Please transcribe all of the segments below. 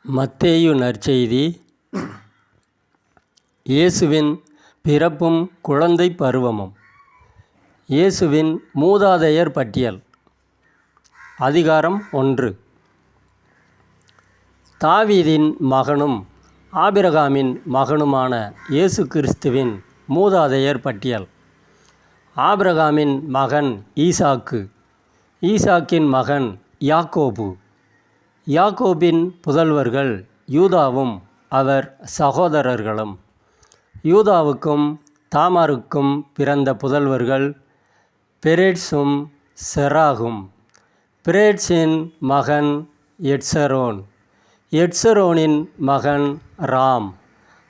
மத்தேயு நற்செய்தி. இயேசுவின் பிறப்பும் குழந்தை பருவமும். இயேசுவின் மூதாதையர் பட்டியல். அதிகாரம் 1. தாவீதின் மகனும் ஆபிரகாமின் மகனுமான இயேசு கிறிஸ்துவின் மூதாதையர் பட்டியல். ஆபிரகாமின் மகன் ஈசாக்கு, ஈசாக்கின் மகன் யாக்கோபு, யாக்கோபின் புதல்வர்கள் யூதாவும் அவர் சகோதரர்களும். யூதாவுக்கும் தாமாருக்கும் பிறந்த புதல்வர்கள் பெரேட்சும் செராகும். பெரேட்சின் மகன் எட்சரோன், எட்சரோனின் மகன் ராம்,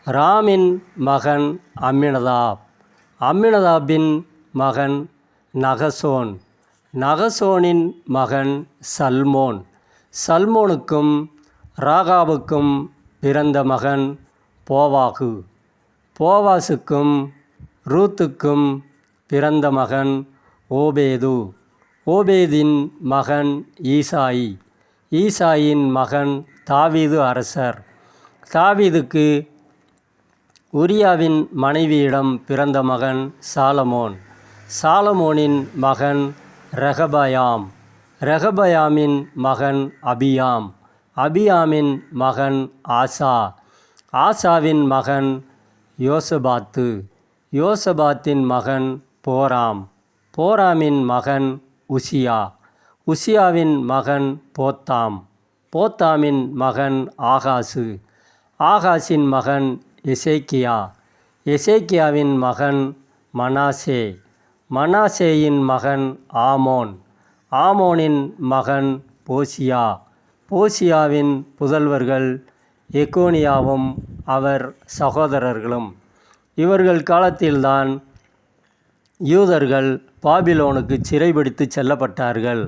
ராமின் மகன் அம்மினதாப், அம்மினதாபின் மகன் நகசோன், நகசோனின் மகன் சல்மோன், சல்மோனுக்கும் ராகாபுக்கும் பிறந்த மகன் போவாகு, போவாசுக்கும் ரூத்துக்கும் பிறந்த மகன் ஓபேது, ஓபேதின் மகன் ஈசாயி, ஈசாயின் மகன் தாவீது அரசர், தாவீதுக்கு உரியாவின் மனைவியிடம் பிறந்த மகன் சாலமோன், சாலமோனின் மகன் ரெகபயாம், ரெகபயாமின் மகன் அபியாம், அபியாமின் மகன் ஆசா, ஆசாவின் மகன் யோசபாத்து, யோசபாத்தின் மகன் போராம், போராமின் மகன் உசியா, உசியாவின் மகன் போத்தாம், போத்தாமின் மகன் ஆகாசு, ஆகாசின் மகன் எசேக்கியா, எசேக்கியாவின் மகன் மனாசே, மனாசேயின் மகன் ஆமோன், ஆமோனின் மகன் போசியா, போசியாவின் புதல்வர்கள் எகோனியாவும் அவர் சகோதரர்களும். இவர்கள் காலத்தில்தான் யூதர்கள் பாபிலோனுக்கு சிறைபிடித்து செல்லப்பட்டார்கள்.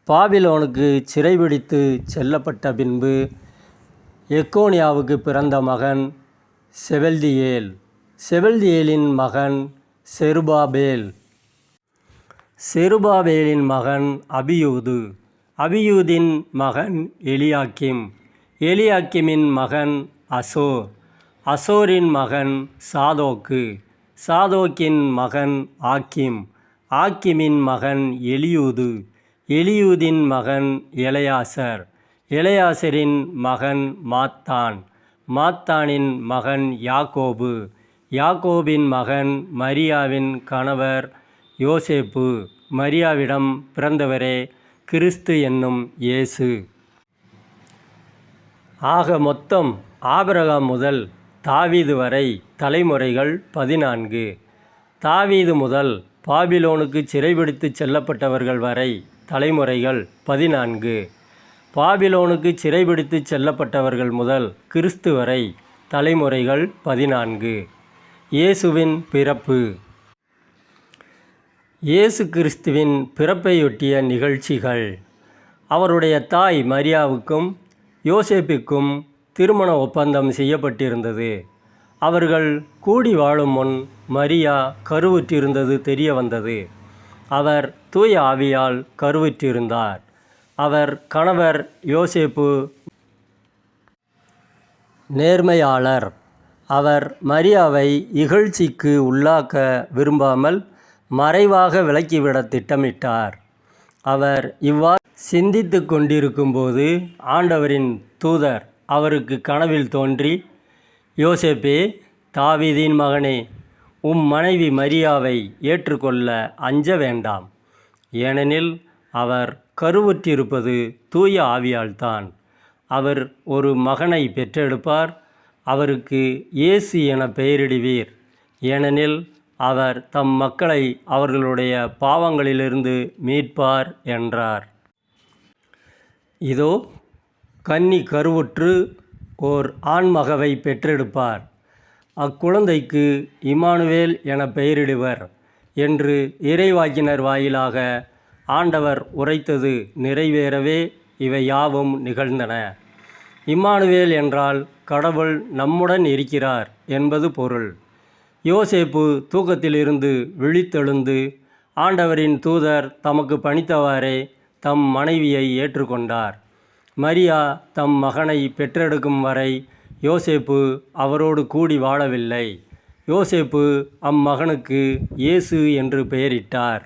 பாபிலோனுக்கு சிறைபிடித்து செல்லப்பட்ட பின்பு எக்கோனியாவுக்கு பிறந்த மகன் செபல்தியேல், செபல்தியேலின் மகன் செருபாபேல், செருபாபேலின் மகன் அபியூது, அபியூதின் மகன் எலியாக்கிம், எலியாக்கிமின் மகன் அசோர், அசோரின் மகன் சாதோக்கு, சாதோக்கின் மகன் ஆக்கிம், ஆக்கிமின் மகன் எலியூது, எலியூதின் மகன் எலெயாசர், எலெயாசரின் மகன் மாத்தான், மாத்தானின் மகன் யாக்கோபு, யாக்கோபின் மகன் மரியாவின் கணவர் யோசேப்பு, மரியாவிடம் பிறந்தவரே கிறிஸ்து என்னும் இயேசு. ஆக மொத்தம் ஆபிரகாம் முதல் தாவீது வரை தலைமுறைகள் 14. தாவீது முதல் பாபிலோனுக்கு சிறைபிடித்து செல்லப்பட்டவர்கள் வரை தலைமுறைகள் 14. பாபிலோனுக்கு சிறைபிடித்து செல்லப்பட்டவர்கள் முதல் கிறிஸ்து வரை தலைமுறைகள் 14. இயேசுவின் பிறப்பு. இயேசு கிறிஸ்துவின் பிறப்பையொட்டிய நிகழ்ச்சிகள். அவருடைய தாய் மரியாவுக்கும் யோசேப்புக்கும் திருமண ஒப்பந்தம் செய்யப்பட்டிருந்தது. அவர்கள் கூடி வாழும் முன் மரியா கருவுற்றிருந்தது தெரிய வந்தது. அவர் தூய ஆவியால் கருவுற்றிருந்தார். அவர் கணவர் யோசேப்பு நேர்மையாளர். அவர் மரியாவை இகழ்ச்சிக்கு உள்ளாக்க விரும்பாமல் மறைவாக விலக்கிவிட திட்டமிட்டார். அவர் இவ்வாறு சிந்தித்து கொண்டிருக்கும்போது ஆண்டவரின் தூதர் அவருக்கு கனவில் தோன்றி, யோசேப்பே, தாவீதின் மகனே, மனைவி மரியாவை ஏற்றுக்கொள்ள அஞ்ச வேண்டாம். ஏனெனில் அவர் கருவுற்றிருப்பது தூய ஆவியால்தான். அவர் ஒரு மகனை பெற்றெடுப்பார். அவருக்கு இயேசு என பெயரிடுவீர். ஏனெனில் அவர் தம் மக்களை அவர்களுடைய பாவங்களிலிருந்து மீட்பார் என்றார். இதோ, கன்னி கருவுற்று ஓர் ஆண்மகவை பெற்றெடுப்பார். அக்குழந்தைக்கு இம்மானுவேல் என பெயரிடுவர் என்று இறைவாக்கினர் வாயிலாக ஆண்டவர் உரைத்தது நிறைவேறவே இவை யாவும் நிகழ்ந்தன. இம்மானுவேல் என்றால் கடவுள் நம்முடன் இருக்கிறார் என்பது பொருள். யோசேப்பு தூக்கத்திலிருந்து விழித்தெழுந்து ஆண்டவரின் தூதர் தமக்கு பணித்தவாறே தம் மனைவியை ஏற்றுக்கொண்டார். மரியா தம் மகனை பெற்றெடுக்கும் வரை யோசேப்பு அவரோடு கூடி வாழவில்லை. யோசேப்பு அம்மகனுக்கு இயேசு என்று பெயரிட்டார்.